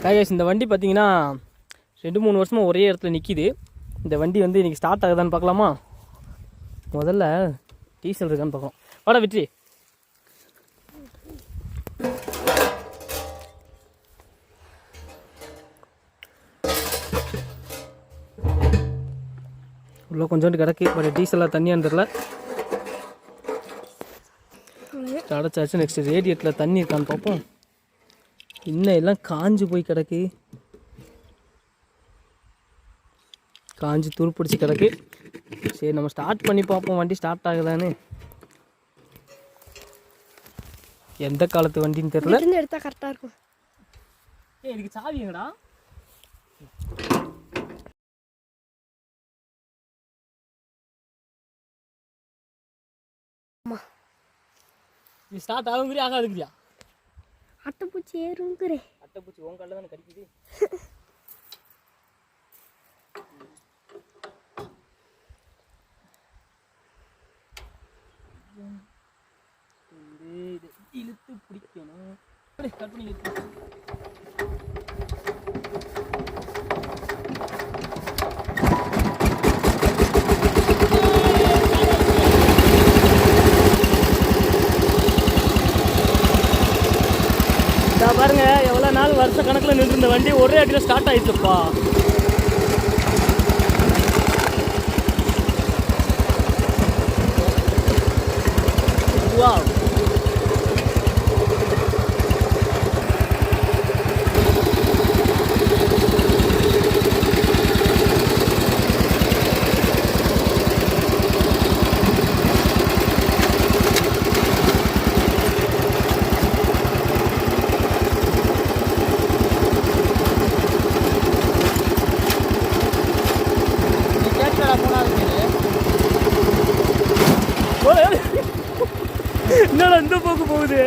Guys இந்த வண்டி பார்த்தீங்கன்னா 2-3 வருஷமாக ஒரே இடத்துல நிற்கிது. இந்த வண்டி வந்து இன்றைக்கி ஸ்டார்ட் ஆகுதான்னு பார்க்கலாமா? முதல்ல டீசல் இருக்கான்னு பார்க்கலாம். வாடா வெற்றி. உள்ள கொஞ்சோண்டு கிடக்கு, பட் டீசலாக தண்ணியான்னு தெரில. அடைச்சாச்சு. நெக்ஸ்ட் ரேடியேட்டில் தண்ணி இருக்கான்னு பார்ப்போம். இன்னும் எல்லாம் காஞ்சி போய் கிடக்கு, காஞ்சி துருப்பிடிச்சி கிடக்கு. சரி நம்ம ஸ்டார்ட் பண்ணி பார்ப்போம் வண்டி ஸ்டார்ட் ஆகுதான்னு. எந்த காலத்து வண்டின்னு தெரியல. எடுத்தா கரெக்டாக இருக்கும். இதுக்கு சாவி எங்கடா? இது ஸ்டார்ட் ஆகுங்கிறியா ஆகாதுங்கிறியா? அட்டைப்பூச்சி ஏறுங்கிறே. அட்டைப்பூச்சி உன் காலில் தானே கடிக்குது. இழுத்து பிடிக்கணும். கட் பண்ணி இழுத்து. பாருங்க எவ்வளோ நாள் வருஷ கணக்கில் நின்று இந்த வண்டி ஒரே அடியில் ஸ்டார்ட் ஆயிடுச்சுப்பா. வாவ். என்னடா இந்த போக்கு போகுது?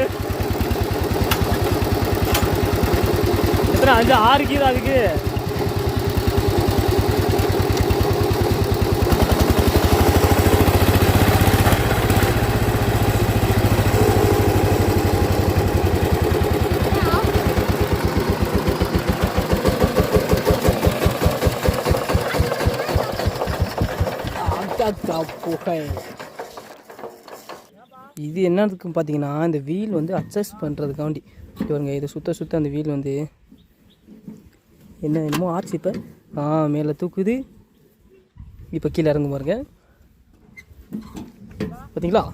எத்தனை 5-6 கீழே அதுக்கு. புகை. இது என்னதுக்கு பார்த்தீங்கன்னா, இந்த வீல் வந்து அட்ஜஸ்ட் பண்ணுறதுக்காண்டி பாருங்க. இதை சுத்த அந்த வீல் வந்து என்னமோ ஆச்சு. இப்போ மேலே தூக்குது, இப்போ கீழே இறங்கும் பாருங்க. பார்த்தீங்களா?